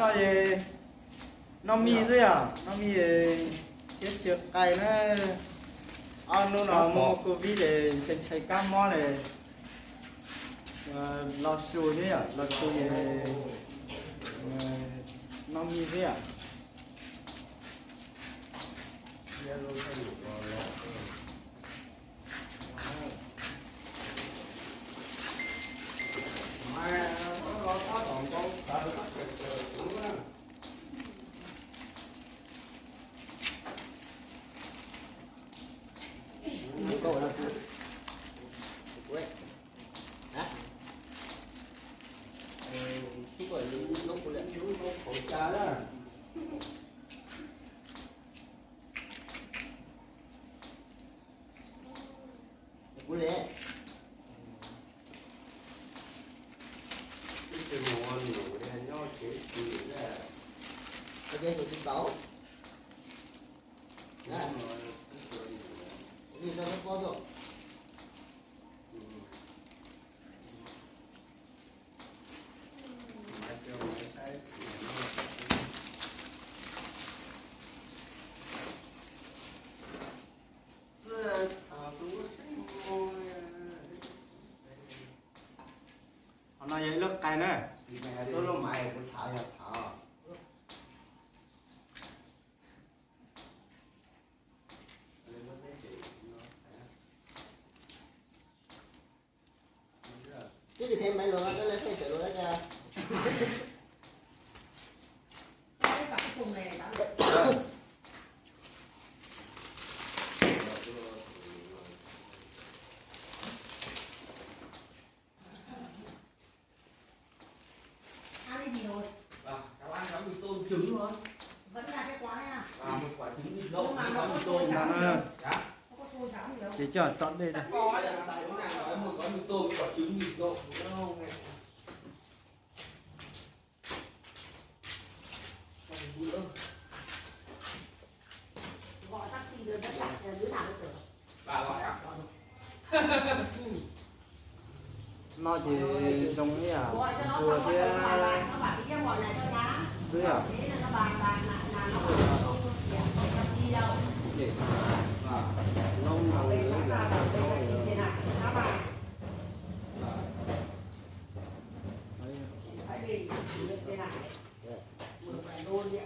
nó gì nó mi gì à nó mi cái sữa cay nó ăn nó mua covid để chạy cam mò này lò xù thế à lò xù gì nó mi thế à cậu là quét hả chú gọi lúc của lệnh chú khẩu trà đó của lệ cái mùa nhiều đây nó chỉ là cái dây của chú cậu đi ra nó có rồi nó vậy lớp cay nè tôi lo mày cũng thở nhập thở chứ thì thêm mấy luôn á, cái lên thêm luôn đó nha. Cái cặp thùng này đã ăn cái gì rồi? Cháu ăn cháu mì tôm trứng thôi. Vẫn là cái quả này à? Một quả trứng vịt lộn, Nhưng mà một nó quả có mì xôi tôm. xáo nhiều. Nó có xôi xáo nhiều. chỉ chờ chọn đây thôi Có tại lúc nào nói một quả mì tôm, một quả trứng vịt lộn, nó không nghe. Bữa. Gọi taxi rồi nó chặt đứa nào nó chở. Bà gọi à? nó chỉ giống như à Gọi cho nó vừa xong chứ rồi nó bài nó bảo cái gọi lại cho nhá. dưới à Thế là nó bài lại là nó không đi đâu. Nông Bảo vệ nó là bảo vệ là nhìn thế này, nó bài. Phải đi nhìn thế này. Một bản đồ địa,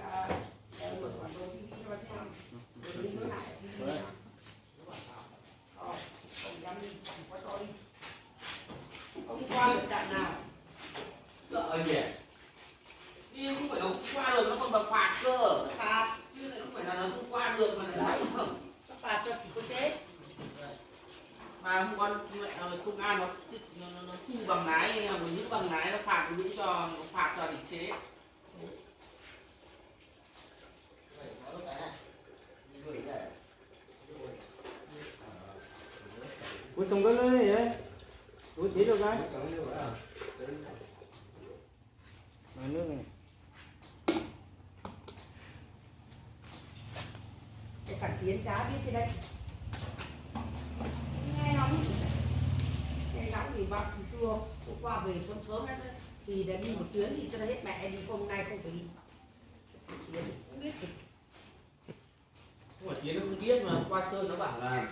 một bản đồ TV cho bạn xem. Rồi đi nữa lại, đi nữa. Không dám đi, không có cho đi. Không qua được trận nào. Sợ nhỉ? Đi không phải là không qua được, nó còn bị phạt cơ. Phạt, Chứ lại không phải là nó không qua được mà lại sao không? nó phạt cho chỉ có chết. Mà hôm qua công an nó thu bằng lái, mà giữ bằng lái nó phạt giữ cho nó phạt cho định chế. cuối cùng có cái gì đấy cuối chỉ được cái nước này Cái phản tiến chả biết thế đây. Nghe nóng. Nghe nóng thì bác thì trưa. Hôm qua về sớm sớm đấy. Thì đã đi một chuyến thì cho nó hết mẹ đi hôm nay không phải đi. Không biết gì. Không phải Tiến nó không biết mà qua Sơn nó bảo là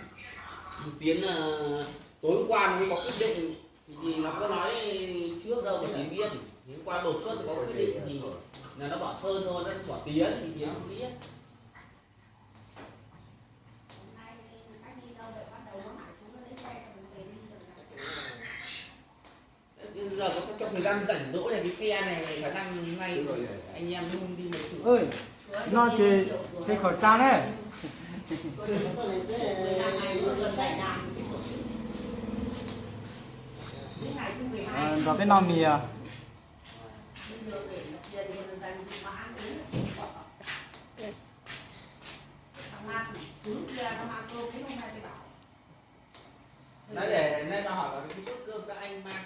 Tiến tối hôm qua nó mới có quyết định thì nó có nói trước đâu mà Tiến biết. Đến qua đột xuất có quyết định thì là nó bảo Sơn thôi, nó bảo Tiến thì Tiến không biết. Hôm nay anh đi đâu vậy bắt đầu nó lại xuống nó lấy xe rồi mình về đi rồi. Bây giờ có trong thời gian rảnh rỗi này cái xe này khả năng ngay anh em luôn đi một sự. ơi nó chỉ cái khẩu trang đấy và cái non mì à Nói để nay nó hỏi là cái suất cơm các anh mang